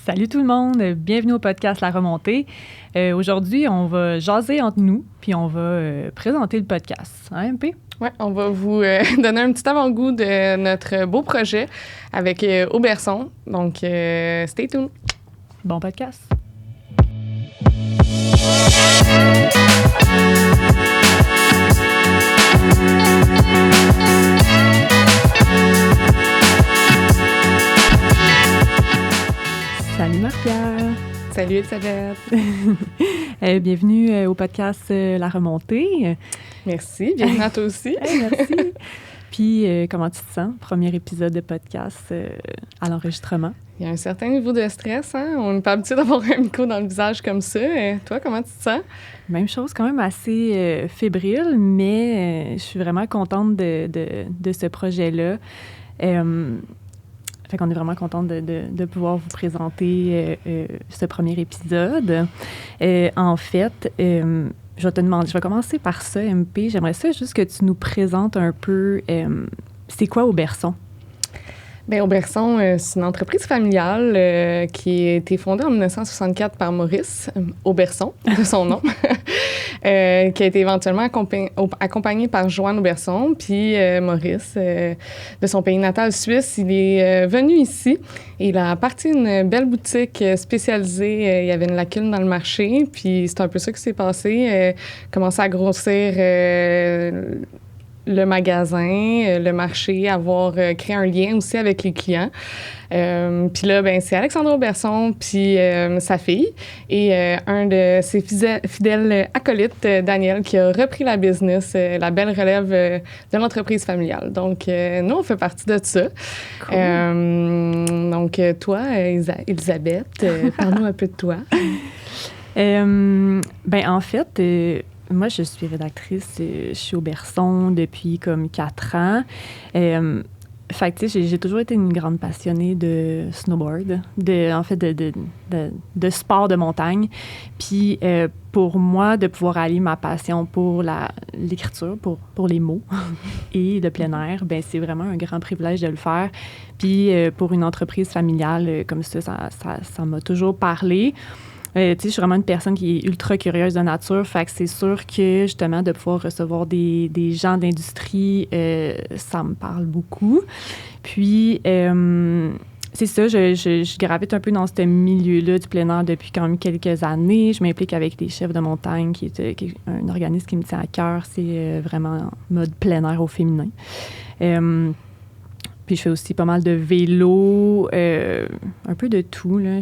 Salut tout le monde, bienvenue au podcast La Remontée. Aujourd'hui, on va jaser entre nous, puis on va présenter le podcast. Hein, MP? Oui, on va vous donner un petit avant-goût de notre beau projet avec Auberson. Donc, stay tuned. Bon podcast. Salut Marie-Pierre. Salut Elisabeth. Bienvenue au podcast La Remontée. Merci, bienvenue à toi aussi. Merci. Puis, comment tu te sens? Premier épisode de podcast à l'enregistrement. Il y a un certain niveau de stress, hein? On n'est pas habitué d'avoir un micro dans le visage comme ça. Toi, comment tu te sens? Même chose, quand même assez fébrile, mais je suis vraiment contente de ce projet-là. Fait qu'on est vraiment contente de pouvoir vous présenter ce premier épisode. En fait, je vais te demander, je vais commencer par ça, MP. J'aimerais ça juste que tu nous présentes un peu, c'est quoi Auberson? Bien, Auberson, c'est une entreprise familiale qui a été fondée en 1964 par Maurice Auberson, de son nom, qui a été éventuellement accompagné par Joanne Auberson. Puis Maurice, de son pays natal suisse, il est venu ici. Il a parti une belle boutique spécialisée. Il y avait une lacune dans le marché, puis c'est un peu ça qui s'est passé. Commencer à grossir le magasin, le marché, avoir créé un lien aussi avec les clients. Puis là, ben, c'est Alexandra Auberson puis sa fille et un de ses fidèles acolytes, Daniel, qui a repris la business, la belle relève de l'entreprise familiale. Donc, nous, on fait partie de ça. Cool. Donc, toi, Elisabeth, parle-nous un peu de toi. Ben, en fait... moi, je suis rédactrice chez Auberson depuis comme 4 ans. Fait que, tu sais, j'ai toujours été une grande passionnée de snowboard, de sport de montagne. Puis, pour moi, de pouvoir allier ma passion pour l'écriture, pour les mots et le plein air, ben c'est vraiment un grand privilège de le faire. Puis, pour une entreprise familiale comme ça m'a toujours parlé. Tu sais, je suis vraiment une personne qui est ultra curieuse de nature, fait que c'est sûr que, justement, de pouvoir recevoir des gens d'industrie, ça me parle beaucoup. Puis, c'est ça, je gravite un peu dans ce milieu-là du plein air depuis quand même quelques années. Je m'implique avec les chefs de montagne, qui est un organisme qui me tient à cœur. C'est vraiment mode plein air au féminin. Puis, je fais aussi pas mal de vélo, un peu de tout, là.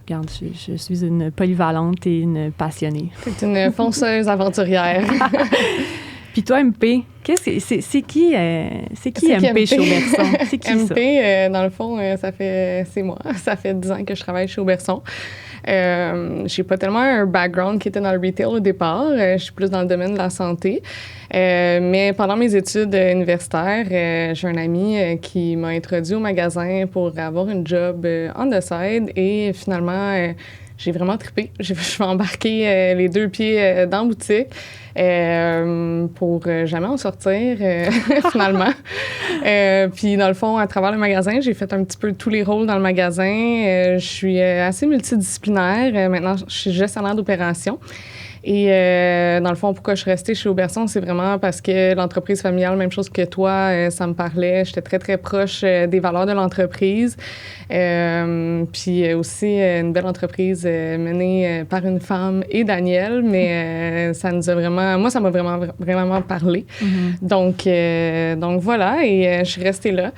Regarde, je suis une polyvalente et une passionnée. C'est une fonceuse aventurière. Puis toi, MP, c'est qui MP chez Auberson? C'est qui MP, ça? Dans le fond, c'est moi. Ça fait 10 ans que je travaille chez Auberson. J'ai pas tellement un background qui était dans le retail au départ. Je suis plus dans le domaine de la santé. Mais pendant mes études universitaires, j'ai un ami qui m'a introduit au magasin pour avoir une job on the side. Et finalement, j'ai vraiment trippé. Je suis embarquée les 2 pieds dans la boutique pour jamais en sortir, finalement. Puis, dans le fond, à travers le magasin, j'ai fait un petit peu tous les rôles dans le magasin. Je suis assez multidisciplinaire. Maintenant, je suis gestionnaire d'opération. Et dans le fond, pourquoi je suis restée chez Auberson, c'est vraiment parce que l'entreprise familiale, même chose que toi, ça me parlait. J'étais très, très proche des valeurs de l'entreprise. Puis aussi, une belle entreprise menée par une femme et Daniel, mais ça nous a vraiment... Moi, ça m'a vraiment, vraiment parlé. Mm-hmm. Donc voilà, et je suis restée là.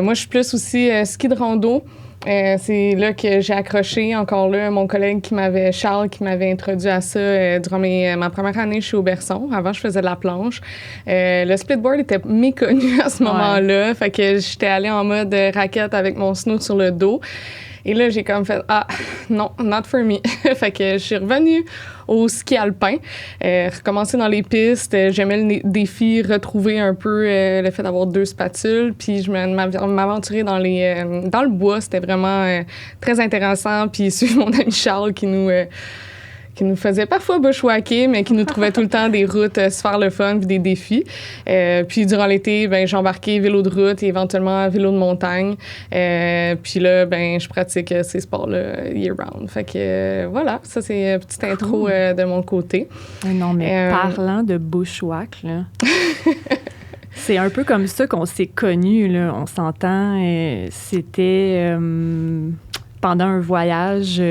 Moi, je suis plus aussi ski de rando. C'est là que j'ai accroché, encore là, mon collègue Charles, qui m'avait introduit à ça durant ma première année chez Auberson. Avant, je faisais de la planche. Le splitboard était méconnu à ce moment-là. Fait que j'étais allée en mode raquette avec mon snow sur le dos. Et là, j'ai comme fait « Ah, non, not for me ». Fait que je suis revenue au ski alpin, recommencer dans les pistes. J'aimais le défi, retrouver un peu le fait d'avoir 2 spatules. Puis je m'aventurais dans le bois. C'était vraiment très intéressant. Puis suivre mon ami Charles qui nous faisait parfois bushwhacker, mais qui nous trouvait tout le temps des routes super le fun puis des défis. Puis durant l'été, ben j'embarquais vélo de route et éventuellement vélo de montagne. Puis là, ben je pratique ces sports-là year-round. Fait que voilà, ça c'est une petite intro de mon côté. Non, mais parlant de bushwhack, là... C'est un peu comme ça qu'on s'est connus, là. On s'entend. C'était pendant un voyage,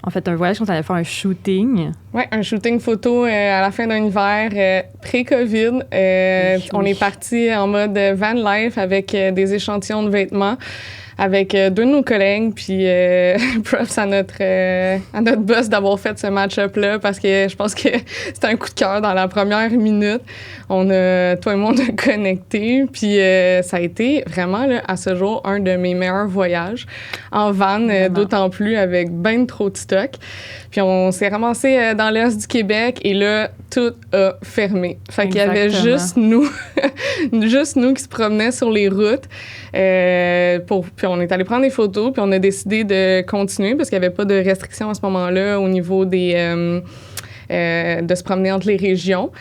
en fait, un voyage qu'on allait faire un shooting. Oui, un shooting photo à la fin d'un hiver pré-COVID. On est parti en mode van life avec des échantillons de vêtements avec deux de nos collègues, puis props à notre boss d'avoir fait ce match-up-là, parce que je pense que c'était un coup de cœur dans la première minute. Toi et moi, on a connecté, puis ça a été vraiment, là, à ce jour, un de mes meilleurs voyages en van, d'autant plus avec ben trop de stock. Puis on s'est ramassé dans l'est du Québec, et là, tout a fermé. Fait qu'il y avait juste nous qui se promenaient sur les routes. Puis on est allé prendre des photos, puis on a décidé de continuer parce qu'il n'y avait pas de restrictions à ce moment-là au niveau de se promener entre les régions,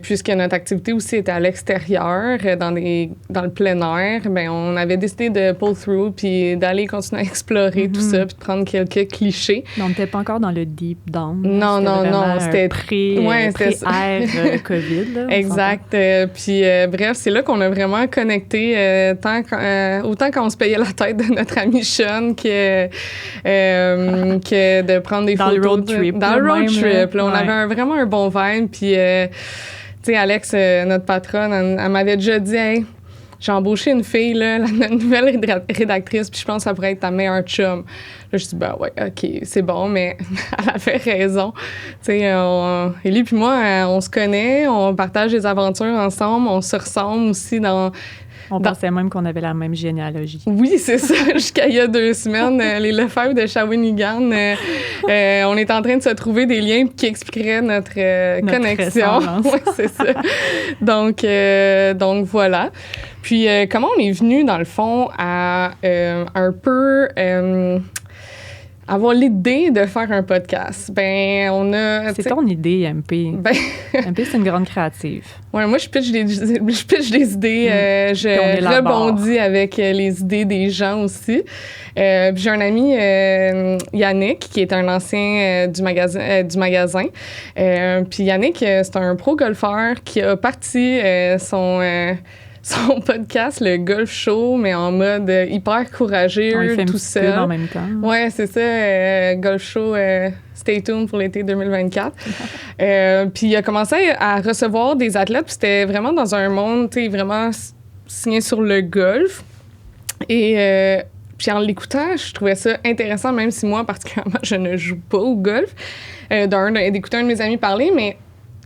puisque notre activité aussi était à l'extérieur, dans le plein air. Bien, on avait décidé de pull through puis d'aller continuer à explorer tout ça, puis de prendre quelques clichés. Mais on n'était pas encore dans le deep down. Non, c'était pré-air COVID. Là, exact. Puis bref, c'est là qu'on a vraiment connecté, autant quand on se payait la tête de notre ami Sean que de prendre des photos. Dans le road trip. Là, on avait vraiment un bon vibe. Puis, tu sais, Alex, notre patronne, elle m'avait déjà dit, hey, j'ai embauché une fille, là, la nouvelle rédactrice, puis je pense que ça pourrait être ta meilleure chum. Là, je dis, ben ouais, OK, c'est bon, mais elle avait raison. Tu sais, Élie puis moi, on se connaît, on partage des aventures ensemble, on se ressemble aussi dans... On pensait même qu'on avait la même généalogie. Oui, c'est ça. Jusqu'à il y a 2 semaines, les Lefebvre de Shawinigan, on est en train de se trouver des liens qui expliqueraient notre connexion. Oui, c'est ça. Donc voilà. Puis, comment on est venu, dans le fond, à un peu... avoir l'idée de faire un podcast. Ben, on a... C'est ton idée, MP. Ben... MP, c'est une grande créative. Ouais, moi, je pitch des idées. Je rebondis avec les idées des gens aussi. J'ai un ami, Yannick, qui est un ancien du magasin. Puis Yannick, c'est un pro-golfeur qui a parti son podcast, le Golf Show, mais en mode hyper courageux, tout seul. En même temps. Ouais, c'est ça, Golf Show, stay tuned pour l'été 2024. Puis il a commencé à recevoir des athlètes, puis c'était vraiment dans un monde, tu sais, vraiment signé sur le golf. Et puis en l'écoutant, je trouvais ça intéressant, même si moi, particulièrement, je ne joue pas au golf, d'écouter un de mes amis parler, mais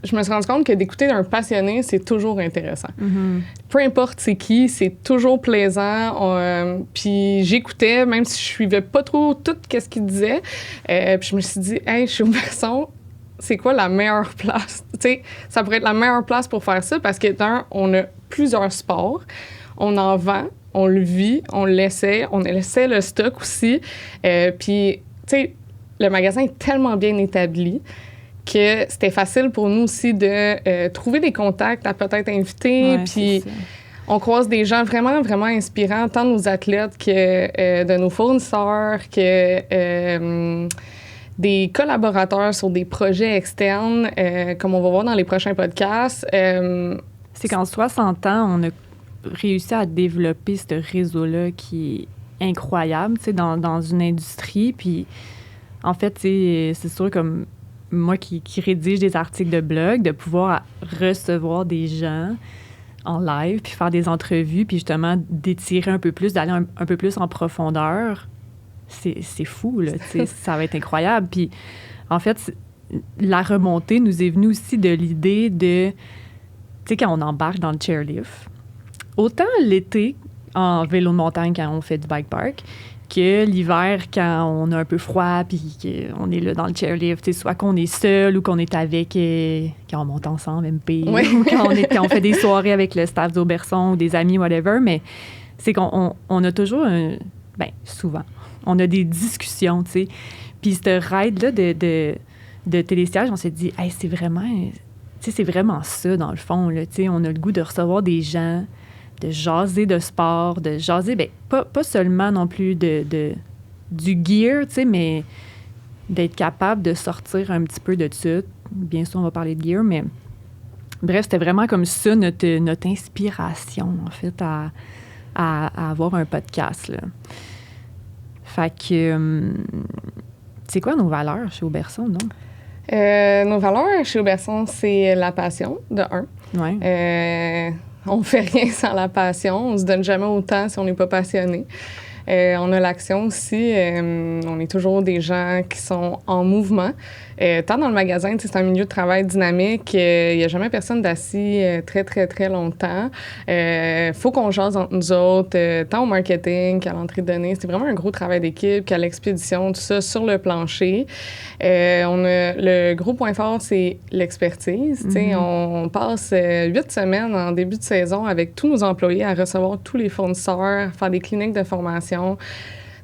je me suis rendu compte que d'écouter un passionné, c'est toujours intéressant. Mm-hmm. Peu importe c'est qui, c'est toujours plaisant. Puis j'écoutais, même si je suivais pas trop tout ce qu'il disait. Puis je me suis dit, hey, je suis au Berçon, c'est quoi la meilleure place? Tu sais, ça pourrait être la meilleure place pour faire ça parce que on a plusieurs sports, on en vend, on le vit, on l'essaie, on essaie le stock aussi. Puis, tu sais, le magasin est tellement bien établi que c'était facile pour nous aussi de trouver des contacts à peut-être inviter. Puis on croise des gens vraiment, vraiment inspirants, tant de nos athlètes que de nos fournisseurs, que des collaborateurs sur des projets externes, comme on va voir dans les prochains podcasts. C'est qu'en 60 ans, on a réussi à développer ce réseau-là qui est incroyable, tu sais, dans une industrie. Puis en fait, c'est sûr, comme moi qui rédige des articles de blog, de pouvoir recevoir des gens en live, puis faire des entrevues, puis justement d'étirer un peu plus, d'aller un peu plus en profondeur, c'est fou, là, ça va être incroyable. Puis en fait, la remontée nous est venue aussi de l'idée de, tu sais, quand on embarque dans le chairlift, autant l'été en vélo de montagne quand on fait du bike park, que l'hiver, quand on a un peu froid puis qu'on est là dans le chairlift, soit qu'on est seul ou qu'on est avec, quand on monte ensemble, MP, ou quand on fait des soirées avec le staff d'Auberçon ou des amis, whatever, mais c'est qu'on a toujours, souvent, on a des discussions, tu sais. Puis ce ride-là de télésiège, on s'est dit, hey, c'est vraiment ça, dans le fond. Là, on a le goût de recevoir des gens, de jaser de sport, de jaser, pas seulement non plus du gear, mais d'être capable de sortir un petit peu de ça. Bien sûr, on va parler de gear, mais bref, c'était vraiment comme ça notre inspiration, en fait, à avoir un podcast. Là. Fait que, c'est quoi nos valeurs chez Auberson, non? Nos valeurs chez Auberson, c'est la passion, de un. Ouais. On fait rien sans la passion. On se donne jamais autant si on n'est pas passionné. On a l'action aussi. On est toujours des gens qui sont en mouvement. Tant dans le magasin, c'est un milieu de travail dynamique. Il n'y a jamais personne d'assis très, très, très longtemps. Faut qu'on jase entre nous autres, tant au marketing qu'à l'entrée de données. C'est vraiment un gros travail d'équipe, qu'à l'expédition, tout ça, sur le plancher. Le gros point fort, c'est l'expertise. Mm-hmm. On passe 8 semaines en début de saison avec tous nos employés à recevoir tous les fournisseurs, faire des cliniques de formation.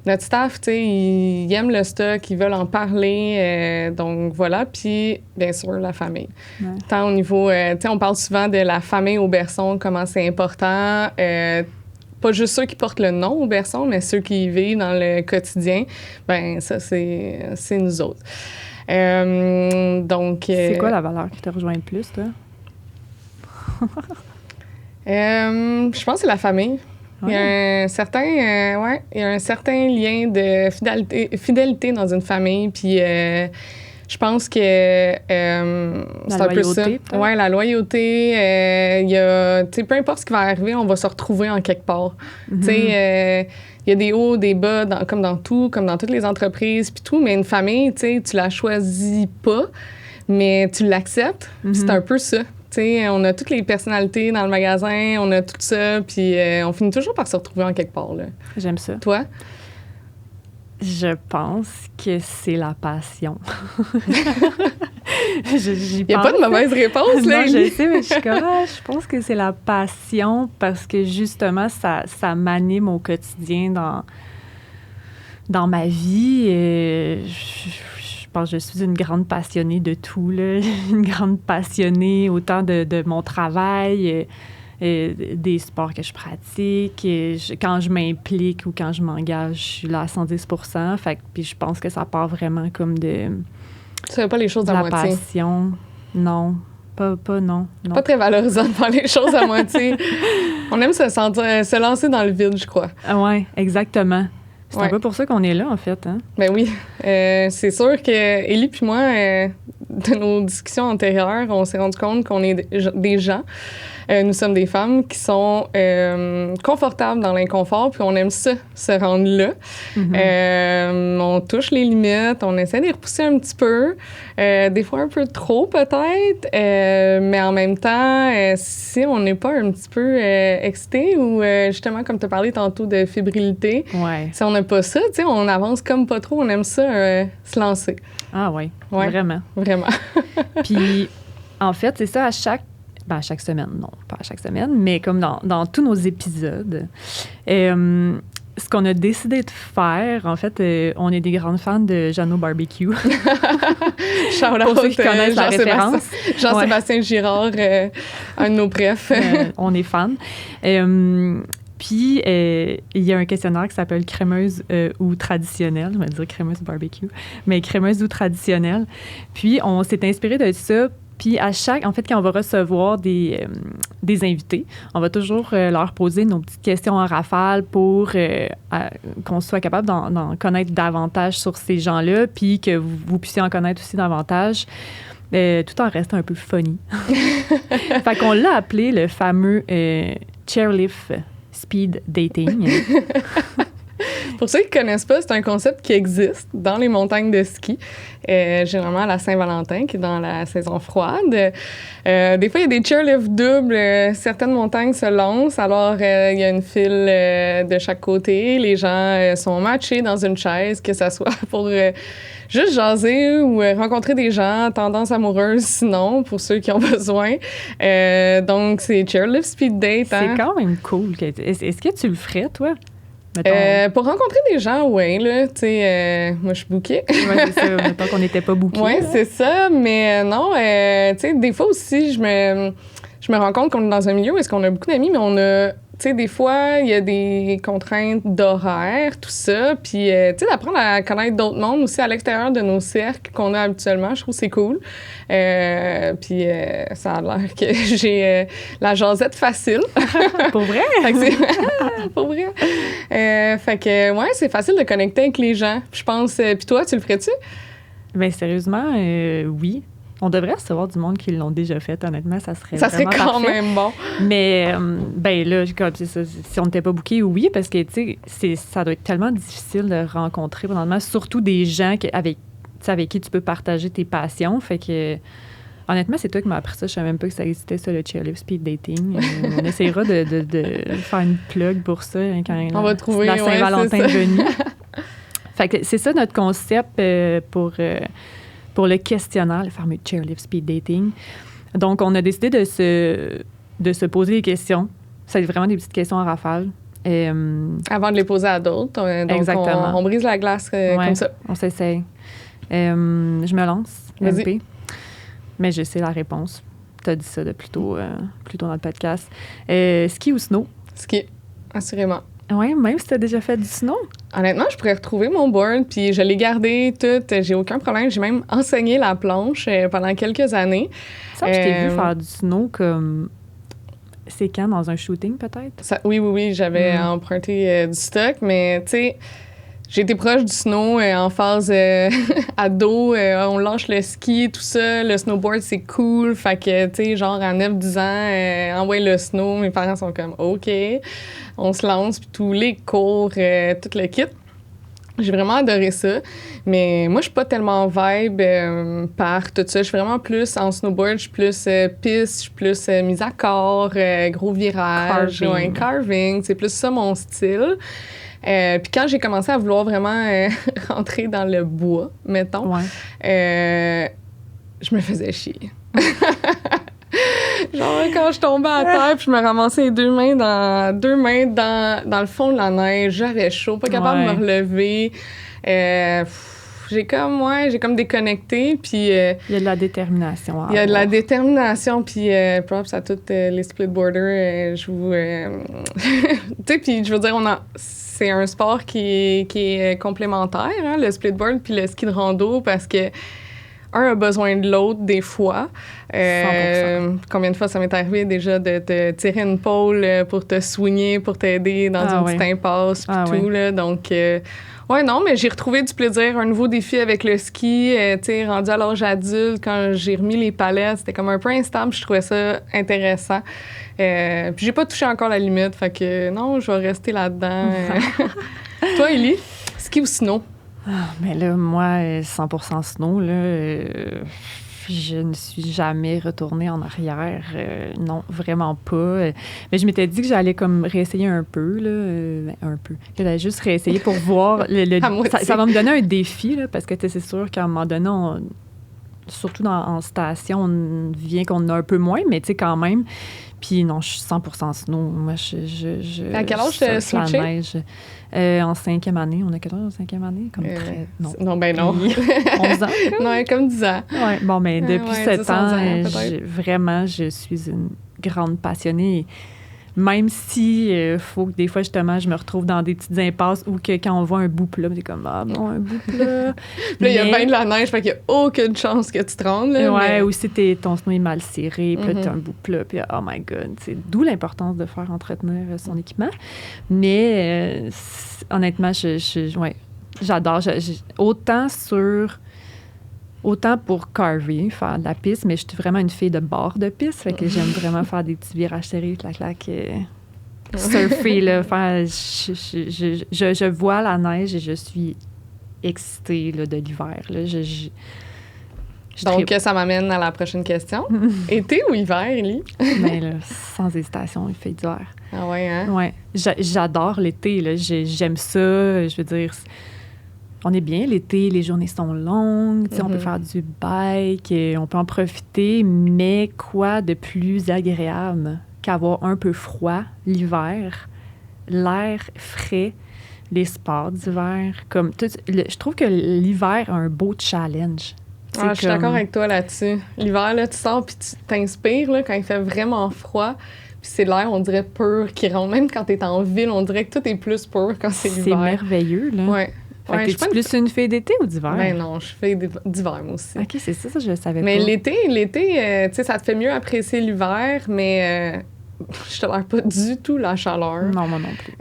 Notre staff, ils aiment le stock, ils veulent en parler. Donc, voilà. Puis, bien sûr, la famille. Ouais. Tant au niveau... on parle souvent de la famille Auberson, comment c'est important. Pas juste ceux qui portent le nom Auberson, mais ceux qui y vivent dans le quotidien. Bien, ça, c'est nous autres. Donc... c'est quoi la valeur qui te rejoint le plus, toi? Je pense que c'est la famille. Ouais. Il y a un certain lien de fidélité dans une famille. Puis je pense que c'est un peu ça. Oui, la loyauté. Il y a, peu importe ce qui va arriver, on va se retrouver en quelque part. Mm-hmm. Il y a des hauts, des bas, comme dans toutes les entreprises, puis tout. Mais une famille, tu la choisis pas, mais tu l'acceptes. Mm-hmm. C'est un peu ça. On a toutes les personnalités dans le magasin, on a tout ça, puis on finit toujours par se retrouver en quelque part. Là. J'aime ça. Toi? Je pense que c'est la passion. Il n'y a pas de mauvaise réponse, là. Non, je sais, mais je pense que c'est la passion parce que, justement, ça m'anime au quotidien dans ma vie. Je pense que je suis une grande passionnée de tout, là. Une grande passionnée autant de mon travail, des sports que je pratique. Quand je m'implique ou quand je m'engage, je suis là à 110 %. Puis je pense que ça part vraiment comme de... Tu fais pas les choses à moitié. La passion. Non. Non. Pas très valorisant de faire les choses à moitié. On aime se lancer dans le vide, je crois. Oui, exactement. C'est un peu pour ça qu'on est là, en fait. Hein? Ben oui. C'est sûr que Élie puis moi, de nos discussions antérieures, on s'est rendu compte qu'on est des gens. Nous sommes des femmes qui sont confortables dans l'inconfort, puis on aime ça, se rendre là. Mm-hmm. On touche les limites, on essaie de les repousser un petit peu, des fois un peu trop peut-être, mais en même temps, si on n'est pas un petit peu excité ou justement, comme tu as parlé tantôt de fébrilité, si on n'a pas ça, on avance comme pas trop, on aime ça, se lancer. Ah oui, vraiment. Vraiment. Puis, en fait, c'est ça, à chaque semaine, non, pas à chaque semaine, mais comme dans tous nos épisodes, ce qu'on a décidé de faire, en fait, on est des grandes fans de Jeannot Barbecue. Pour ceux qui connaissent la référence. Jean-Sébastien Girard, un de nos brefs. On est fans. Puis, il y a un questionnaire qui s'appelle crémeuse ou traditionnelle. Je vais dire crémeuse barbecue, mais crémeuse ou traditionnelle. Puis, on s'est inspiré de ça. Puis, en fait, quand on va recevoir des invités, on va toujours leur poser nos petites questions en rafale pour qu'on soit capable d'en connaître davantage sur ces gens-là, puis que vous puissiez en connaître aussi davantage, tout en restant un peu funny. Fait qu'on l'a appelé le fameux chairlift speed dating. Pour ceux qui ne connaissent pas, c'est un concept qui existe dans les montagnes de ski, généralement à la Saint-Valentin, qui est dans la saison froide. Des fois, il y a des chairlifts doubles. Certaines montagnes se lancent, alors il y a une file de chaque côté. Les gens sont matchés dans une chaise, que ce soit pour juste jaser ou rencontrer des gens, tendance amoureuse sinon, pour ceux qui ont besoin. Donc, c'est chairlift speed date. C'est quand même cool. Est-ce que tu le ferais, toi? Mettons, Pour rencontrer des gens, oui, là, tu sais, moi, je suis bookée. ouais, c'est ça, mettons qu'on n'était pas bookés. Oui, là. c'est ça, mais non, tu sais, des fois aussi, je me rends compte qu'on est dans un milieu où est-ce qu'on a beaucoup d'amis, mais on a, tu sais, des fois, il y a des contraintes d'horaire, tout ça, puis, tu sais, d'apprendre à connaître d'autres mondes aussi à l'extérieur de nos cercles qu'on a habituellement, je trouve que c'est cool. Puis, ça a l'air que j'ai la jasette facile. Pour vrai? Fait que c'est... Pour vrai. Fait que, ouais, c'est facile de connecter avec les gens. Je pense... Puis toi, tu le ferais-tu? Bien, sérieusement, oui. On devrait recevoir du monde qui l'ont déjà fait, honnêtement, ça serait Ça serait vraiment quand parfait. même bon. Mais, ben là, comme c'est ça, si on n'était pas booké, oui, parce que, tu sais, ça doit être tellement difficile de rencontrer, probablement, surtout des gens avec qui tu peux partager tes passions. Fait que, honnêtement, c'est toi qui m'as appris ça. Je savais même pas que ça existait, ça, le chairlift speed dating. On essaiera de faire une plug pour ça quand On va trouver, la Saint-Valentin ouais, est c'est ça. venue. Fait que c'est ça notre concept pour le questionnaire, le fameux chairlift speed dating. Donc, on a décidé de se poser des questions. C'est vraiment des petites questions en rafale. Avant de les poser à d'autres. Donc, Exactement. on brise la glace Ouais, comme ça. on s'essaye. Je me lance, Vas-y. MP. Mais je sais la réponse. Tu as dit ça de plus tôt dans le podcast. Ski ou snow? Ski, assurément. Oui, même si tu as déjà fait du snow. Honnêtement, je pourrais retrouver mon board, puis je l'ai gardé tout. J'ai aucun problème. J'ai même enseigné la planche pendant quelques années. Ça, je t'ai vu faire du snow comme... C'est quand? Dans un shooting, peut-être? Oui, j'avais emprunté du stock, mais tu sais, j'ai été proche du snow en phase ado. On lâche le ski, tout ça. Le snowboard, c'est cool. Fait que, tu sais, genre à 9-10 ans, envoie le snow. Mes parents sont comme, OK, on se lance, puis tous les cours, tout le kit. J'ai vraiment adoré ça. Mais moi, je suis pas tellement vibe par tout ça. Je suis vraiment plus en snowboard, je suis plus piste, je suis plus mise à corps, gros virage, carving. C'est plus ça mon style. Puis quand j'ai commencé à vouloir vraiment rentrer dans le bois, mettons, je me faisais chier. Genre, quand je tombais à terre, puis je me ramassais les deux mains dans le fond de la neige, j'avais chaud, pas capable de me relever. J'ai comme déconnecté, puis... il y a de la détermination. Il y a de la détermination, puis props à tous les splitboarders. Tu sais, puis je veux dire, c'est un sport qui est complémentaire, hein, le splitboard puis le ski de rando, parce que un a besoin de l'autre des fois. 100%. Combien de fois ça m'est arrivé déjà de te tirer une pole pour te soigner, pour t'aider dans une petite impasse, puis tout, là. Donc, ouais, non, mais j'ai retrouvé du plaisir, un nouveau défi avec le ski. Tu sais, rendu à l'âge adulte, quand j'ai remis les palettes, c'était comme un peu instable, je trouvais ça intéressant. Puis j'ai pas touché encore la limite, fait que non, je vais rester là-dedans. Toi, Élie, ski ou snow? Mais là, moi, 100% snow, là, je ne suis jamais retournée en arrière. Non, vraiment pas. Mais je m'étais dit que j'allais comme réessayer un peu, là. Un peu. J'allais juste réessayer pour voir. Ça va me donner un défi, là, parce que c'est sûr qu'à un moment donné, surtout en station, on vient qu'on a un peu moins, mais tu sais, quand même. Puis non, je suis 100% snow. Moi, à quel âge tu as switché? Neige. En 5e année. On a quel âge en 5e année? Comme non. Non, ben non. 11 ans? Non, comme 10 ans. Oui, bon, mais depuis 7 ans, vraiment, je suis une grande passionnée. Même si faut que des fois, justement, je me retrouve dans des petites impasses ou que quand on voit un bout plat, c'est comme, ah non, un bout plat. Puis là, il y a bien de la neige, fait qu'il n'y a aucune chance que tu te rendes. Là, ouais, ou si ton snow est mal serré, puis là, tu as un bout plat, puis oh my God. C'est d'où l'importance de faire entretenir son équipement. Mais honnêtement, j'adore. Autant pour carver, faire de la piste, mais je suis vraiment une fille de bord de piste, fait que j'aime vraiment faire des petits virages serrés, clac, surfer, là, faire... Je vois la neige et je suis excitée là, de l'hiver. Là. Donc, ça m'amène à la prochaine question. Été ou hiver, Élie? Bien, là, sans hésitation, il fait d'hiver. Ah ouais, hein? Ouais. J'adore l'été, là. J'aime ça, je veux dire... On est bien l'été, les journées sont longues, on peut faire du bike, on peut en profiter, mais quoi de plus agréable qu'avoir un peu froid l'hiver, l'air frais, les sports d'hiver. Je trouve que l'hiver a un beau challenge. Je suis d'accord avec toi là-dessus. L'hiver, là, tu sors puis tu t'inspires là, quand il fait vraiment froid. Puis c'est l'air, on dirait, pur qui rentre. Même quand t'es en ville, on dirait que tout est plus pur quand c'est l'hiver. C'est merveilleux, là. Ouais. Fait que t'es-tu plus une fille d'été ou d'hiver? Ben non, je suis fille d'hiver, moi aussi. OK, c'est ça, je le savais mais pas. Mais l'été, tu sais, ça te fait mieux apprécier l'hiver, mais je tolère pas du tout la chaleur. Non, moi non plus.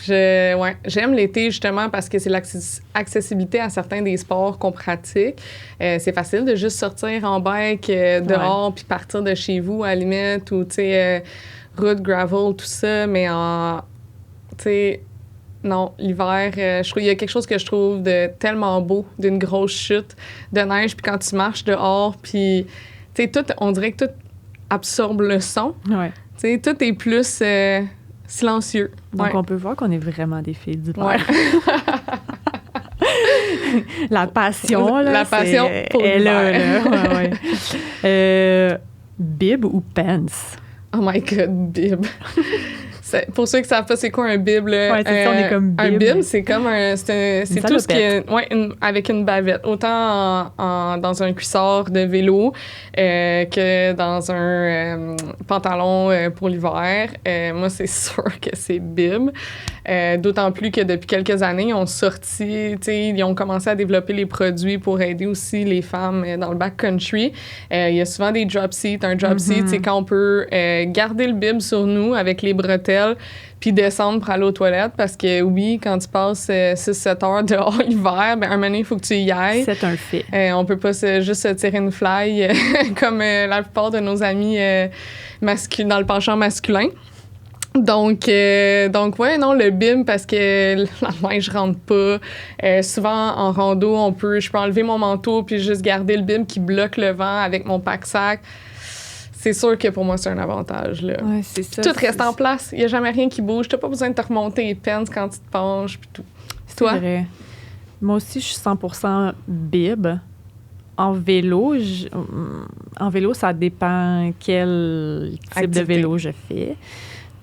J'aime l'été justement parce que c'est l'accessibilité à certains des sports qu'on pratique. C'est facile de juste sortir en bike dehors puis partir de chez vous à la limite ou, tu sais, route, gravel, tout ça, mais tu sais... Non, l'hiver, je trouve il y a quelque chose que je trouve de tellement beau, d'une grosse chute de neige, puis quand tu marches dehors, puis, tu sais, on dirait que tout absorbe le son. Ouais. Tu sais, tout est plus silencieux. Donc, on peut voir qu'on est vraiment des filles d'hiver. Ouais. La passion, là, la passion pour l'hiver. Là. Ouais. Bib ou pants? Oh my God, bib. Pour ceux qui ne savent pas c'est quoi un bib, là, ouais, c'est ça, on est comme bib. Un bib, c'est comme c'est tout ce qui est avec une bavette. Autant dans un cuissard de vélo que dans un pantalon pour l'hiver. Moi, c'est sûr que c'est bib. D'autant plus que depuis quelques années, ils ont commencé à développer les produits pour aider aussi les femmes dans le backcountry. Il y a souvent des drop seats. Un drop seat, c'est quand on peut garder le bib sur nous avec les bretelles puis descendre pour aller aux toilettes parce que oui, quand tu passes 6-7 heures dehors l'hiver, ben un moment donné, il faut que tu y ailles. C'est un fait. On peut pas juste se tirer une fly comme la plupart de nos amis dans le penchant masculin. Donc ouais, non, le bib, parce que la neige rentre pas. Souvent, en rando, je peux enlever mon manteau puis juste garder le bib qui bloque le vent avec mon pack-sac. C'est sûr que pour moi, c'est un avantage, là. Ouais, c'est ça. Tout reste en place. Il n'y a jamais rien qui bouge. T'as pas besoin de te remonter les pants quand tu te penches puis tout. C'est toi? Vrai. Moi aussi, je suis 100% bib. En vélo, ça dépend quel type de vélo je fais.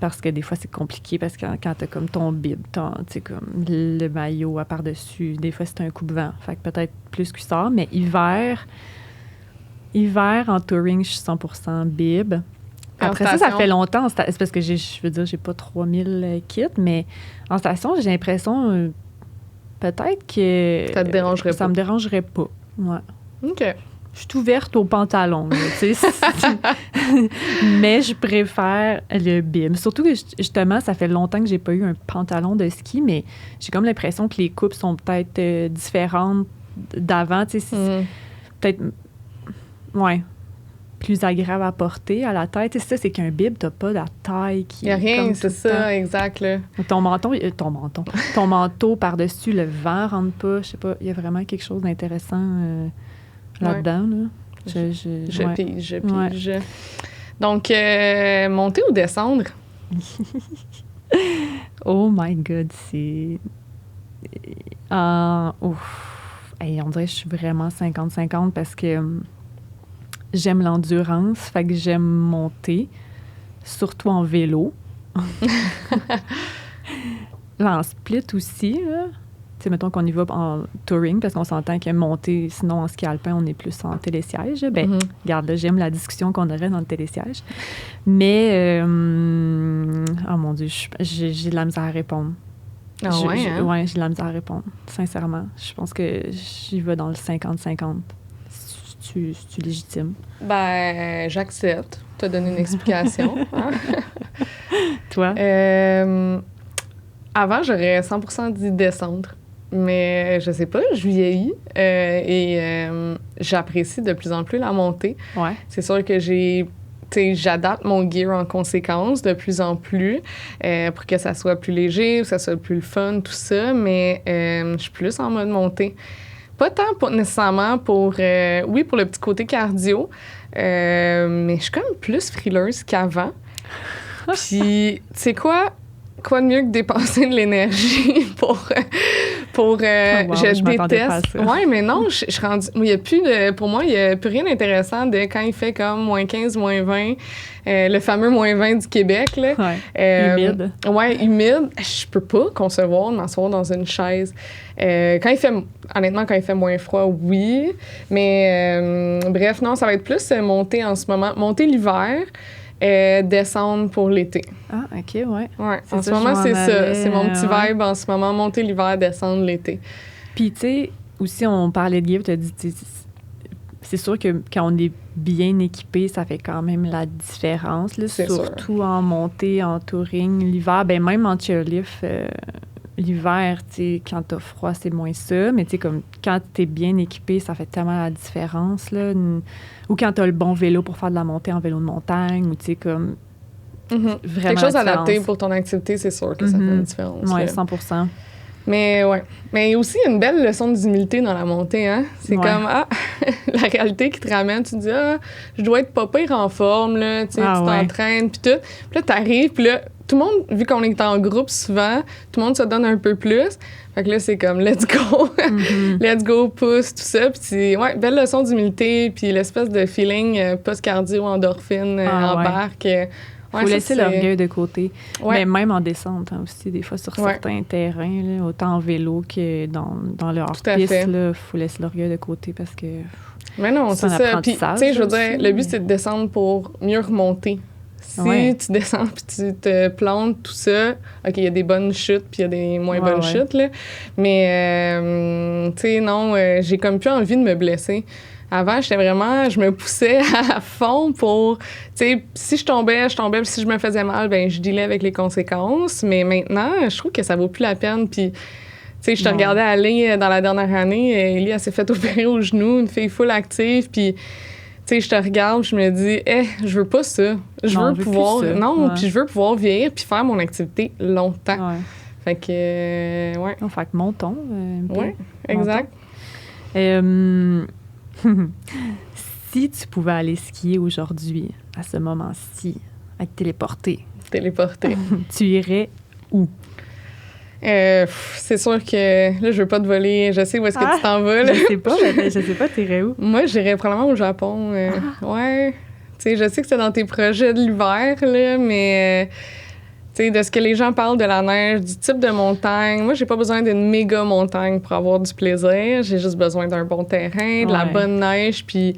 Parce que des fois, c'est compliqué parce que quand t'as comme ton bib, tu sais, comme le maillot à par-dessus, des fois, c'est un coupe-vent. Fait que peut-être plus cuissard, mais hiver, en touring, je suis 100% bib. Après ça fait longtemps. C'est parce que je veux dire, j'ai pas 3000 kits, mais en station, j'ai l'impression peut-être que... Ça te dérangerait pas. Ça me dérangerait pas, ouais. OK. Je suis ouverte aux pantalons, tu sais. Mais je préfère le bib. Surtout que, justement, ça fait longtemps que j'ai pas eu un pantalon de ski, mais j'ai comme l'impression que les coupes sont peut-être différentes d'avant. Tu sais, peut-être, ouais, plus agréable à porter à la tête. Et ça, c'est qu'un bib, t'as pas la taille qui... Il n'y a rien, c'est ça, exact, là. Ton manteau par-dessus, le vent rentre pas. Je sais pas, il y a vraiment quelque chose d'intéressant... là-dedans, là. Je pige. Ouais. Donc, monter ou descendre? Oh my God, c'est... on dirait que je suis vraiment 50-50 parce que j'aime l'endurance, fait que j'aime monter, surtout en vélo. Là, en split aussi, là. Tu sais, mettons qu'on y va en touring, parce qu'on s'entend que monter, sinon en ski alpin, on est plus en télésiège. Ben, regarde, là, j'aime la discussion qu'on aurait dans le télésiège. Mais, oh mon Dieu, j'ai de la misère à répondre. Ah ouais, hein? Ouais, j'ai de la misère à répondre, sincèrement. Je pense que j'y vais dans le 50-50. C'est-tu légitime? Ben, j'accepte. Tu as donné une explication. Hein? Toi? Avant, j'aurais 100% dit descendre. Mais je sais pas, je vieillis et j'apprécie de plus en plus la montée. Ouais. C'est sûr que j'adapte mon gear en conséquence de plus en plus pour que ça soit plus léger, que ça soit plus le fun, tout ça. Mais je suis plus en mode montée. Pas tant nécessairement pour le petit côté cardio, mais je suis comme plus frileuse qu'avant. Puis, tu sais quoi? Quoi de mieux que dépenser de l'énergie Pour, wow, je m'attendais pas à déteste. ça. Ouais, mais non, je suis rendue. Il y a plus pour moi, il n'y a plus rien d'intéressant de quand il fait comme moins 15, moins 20, le fameux moins 20 du Québec. Là. Ouais. Humide. Ouais, humide. Je peux pas concevoir de m'asseoir dans une chaise. Honnêtement, quand il fait moins froid, oui. Mais bref, non, ça va être plus monter en ce moment. Monter l'hiver. Descendre pour l'été. Ah, OK, ouais. Ouais, en ce moment, c'est ça. C'est mon petit vibe en ce moment. Monter l'hiver, descendre l'été. Puis, tu sais, aussi, on parlait de Guy, tu as dit, c'est sûr que quand on est bien équipé, ça fait quand même la différence, là, surtout sûr. En montée, en touring. L'hiver, ben même en chairlift, l'hiver, tu sais, quand t'as froid, c'est moins ça. Mais tu sais, comme quand t'es bien équipé, ça fait tellement la différence, là. Ou quand t'as le bon vélo pour faire de la montée en vélo de montagne, ou tu sais, comme... Vraiment quelque chose adapté pour ton activité, c'est sûr que ça fait une différence. Oui, 100%. Mais ouais. Mais aussi, il y a une belle leçon d'humilité dans la montée, hein? C'est comme, la réalité qui te ramène, tu te dis, je dois être pas pire en forme, là, tu sais, tu t'entraînes, puis tout. Puis là, t'arrives, puis là, tout le monde, vu qu'on est en groupe souvent, tout le monde se donne un peu plus. Fait que là, c'est comme, let's go, let's go, pousse, tout ça. Puis c'est, belle leçon d'humilité, puis l'espèce de feeling post-cardio, endorphine, embarque. Faut laisser l'orgueil de côté. Mais même en descente, hein, aussi, des fois, sur certains terrains, là, autant en vélo que dans le hors-piste, il faut laisser l'orgueil de côté parce que mais non, c'est ça. Puis, tu sais, je veux dire, le but, c'est de descendre pour mieux remonter. Si tu descends puis tu te plantes, tout ça, OK, il y a des bonnes chutes puis il y a des moins bonnes chutes, là. Mais, tu sais, non, j'ai comme plus envie de me blesser. Avant, je me poussais à fond pour, tu sais, si je tombais, puis si je me faisais mal, ben je dealais avec les conséquences. Mais maintenant, je trouve que ça vaut plus la peine. Puis, tu sais, je te regardais aller dans la dernière année, Ellie, elle s'est fait opérer au genou, une fille full active, puis, tu sais, je te regarde, je me dis, je veux pas ça. Je veux pouvoir, puis je veux pouvoir vieillir puis faire mon activité longtemps. Ouais. Fait que, Fait que montons. Oui, exact. Si tu pouvais aller skier aujourd'hui, à ce moment-ci, être téléporté, tu irais où? C'est sûr que là, je veux pas te voler. Je sais où est-ce que tu t'en vas. Là. Je sais pas, t'irais où? Moi, j'irais probablement au Japon. Ouais. Tu sais, je sais que c'est dans tes projets de l'hiver, là, mais... tu sais, de ce que les gens parlent de la neige, du type de montagne. Moi, j'ai pas besoin d'une méga montagne pour avoir du plaisir. J'ai juste besoin d'un bon terrain, de la bonne neige. Puis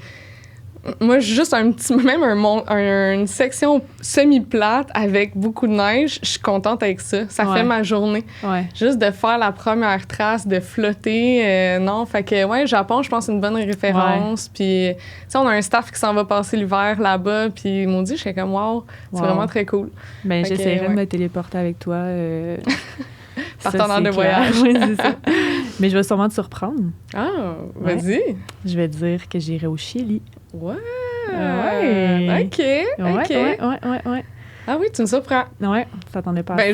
moi, juste une section semi-plate avec beaucoup de neige, je suis contente avec ça. Ça fait ma journée. Ouais. Juste de faire la première trace, de flotter. Non, fait que, Japon, je pense, c'est une bonne référence. Puis, tu sais, on a un staff qui s'en va passer l'hiver là-bas. Puis, ils m'ont dit, je suis comme, wow, c'est vraiment très cool. Ben, j'essaierai de me téléporter avec toi. Partenaire de voyage. Oui, c'est ça. Mais je vais sûrement te surprendre. Ah, vas-y. Je vais te dire que j'irai au Chili. Ouais. OK. Ouais. Ah oui, tu me surprends. Ouais, tu t'attendais pas à ça.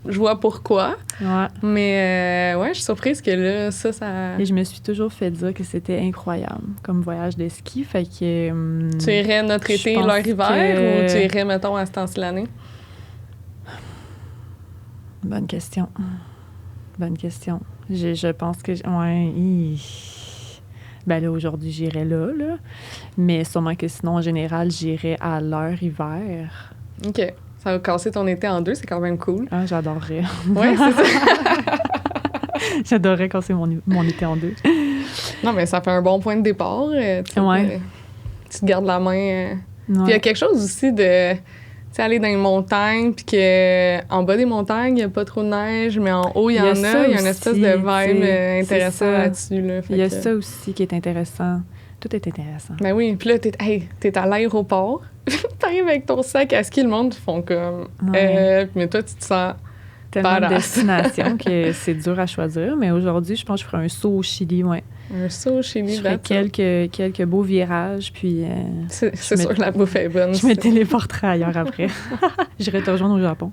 Je vois pourquoi. Ouais. Mais je suis surprise que là, ça... Et je me suis toujours fait dire que c'était incroyable comme voyage de ski. Fait que... tu irais notre été, leur hiver, ou tu irais, mettons, à ce temps-ci de l'année? Bonne question. Je pense que... Ben là, aujourd'hui, j'irais là. Mais sûrement que sinon, en général, j'irais à leur hiver. OK. Ça va casser ton été en deux, c'est quand même cool. Ah, j'adorerais. Oui, c'est ça. J'adorerais casser mon été en deux. Non, mais ça fait un bon point de départ. Tu te gardes la main. Puis il y a quelque chose aussi de... Tu sais, aller dans les montagnes, puis qu'en bas des montagnes, il n'y a pas trop de neige, mais en haut, il y en a. Il y a une espèce de vibe intéressant là-dessus. Là, il y a ça aussi qui est intéressant. Tout est intéressant. Ben oui. Puis là, t'es à l'aéroport. T'arrives avec ton sac à ski, le monde font comme... mais toi, tu te sens... Tellement de destinations que c'est dur à choisir. Mais aujourd'hui, je pense que je ferais un saut au Chili, Un saut au Chili, je ferais quelques beaux virages, puis... c'est sûr que la bouffe est bonne. Je me téléporterai ailleurs après. J'irai te rejoindre au Japon.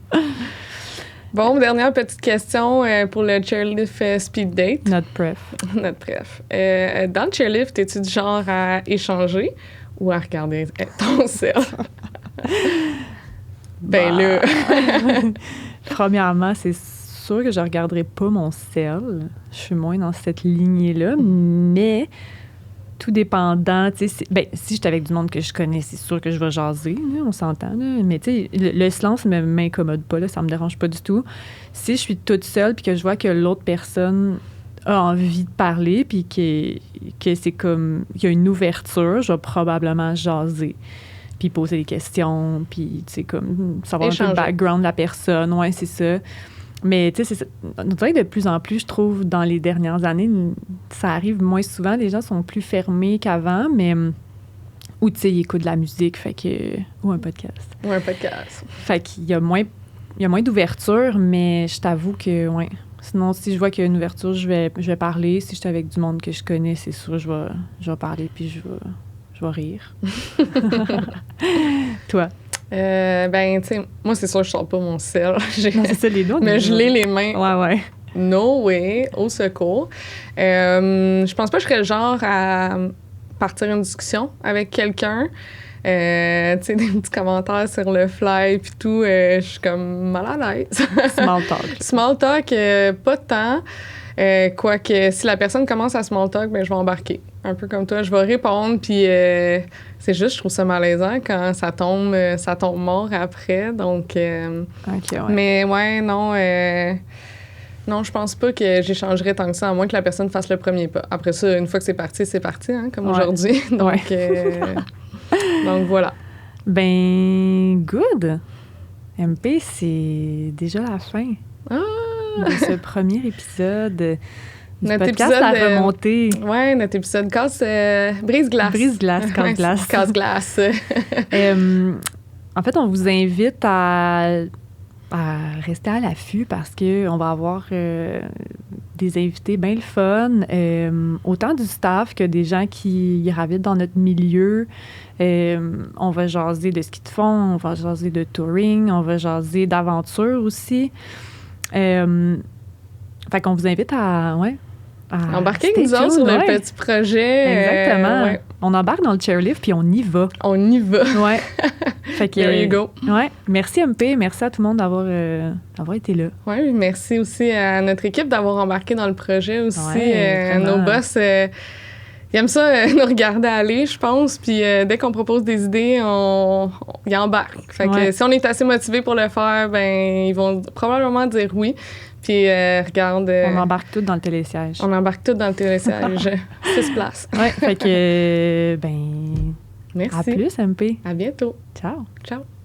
Bon, dernière petite question pour le chairlift speed date. Notre pref. Dans le chairlift, es-tu du genre à échanger ou à regarder ton sel? Premièrement, c'est sûr que je regarderai pas mon cell. Je suis moins dans cette lignée-là, mais tout dépendant, tu sais, si j'étais avec du monde que je connais, c'est sûr que je vais jaser, là, on s'entend, là. Mais tu sais, le silence ne m'incommode pas, là, ça me dérange pas du tout. Si je suis toute seule puis que je vois que l'autre personne a envie de parler puis que c'est comme, qu'il y a une ouverture, je vais probablement jaser puis poser des questions, puis tu sais, comme savoir un peu le background de la personne, ouais, c'est ça. Mais tu sais, on dirait que de plus en plus, je trouve, dans les dernières années, ça arrive moins souvent. Les gens sont plus fermés qu'avant, mais... Ou, tu sais, ils écoutent de la musique, fait que... Ou un podcast. Ou un podcast. Fait qu'il y a moins d'ouverture, mais je t'avoue que, ouais. Sinon, si je vois qu'il y a une ouverture, je vais parler. Si je suis avec du monde que je connais, c'est sûr, je vais parler, puis je vais rire. Toi? Ben, tu sais, moi, c'est sûr que je sors pas mon sel. Non, c'est ça, les doigts. Mais je l'ai les mains. Ouais. No way, au secours. Je pense pas que je serais le genre à partir une discussion avec quelqu'un. Tu sais, des petits commentaires sur le fly puis tout, je suis comme mal à l'aise. Small talk. Small talk, pas de temps. Quoique, si la personne commence à small talk, ben, je vais embarquer. Un peu comme toi, je vais répondre, puis c'est juste, je trouve ça malaisant quand ça tombe mort après. Donc, OK, ouais. Mais ouais, non, non, je pense pas que j'échangerais tant que ça, à moins que la personne fasse le premier pas. Après ça, une fois que c'est parti, hein, comme aujourd'hui. Donc, donc, voilà. Ben, good. MP, c'est déjà la fin de ce premier épisode du notre podcast épisode, La Remontée. Oui, notre épisode Brise-glace. Brise-glace, casse-glace. Casse-glace. En fait, on vous invite à rester à l'affût parce qu'on va avoir des invités bien le fun, autant du staff que des gens qui gravitent dans notre milieu. On va jaser de ce qu'ils font, on va jaser de touring, on va jaser d'aventure aussi. Fait qu'on vous invite à embarquer avec nous autres sur le petit projet. Exactement. On embarque dans le chairlift puis on y va. On y va. Ouais. Fait que, there you go. Ouais. Merci MP, merci à tout le monde d'avoir été là. Oui, merci aussi à notre équipe d'avoir embarqué dans le projet aussi. Nos boss, ils aiment ça nous regarder aller, je pense. Puis dès qu'on propose des idées, ils embarquent. Fait que si on est assez motivé pour le faire, ben ils vont probablement dire oui. Puis, regarde... on embarque tout dans le télésiège. On embarque tout dans le télésiège. 6 places. Oui, fait que, ben... Merci. À plus, MP. À bientôt. Ciao. Ciao.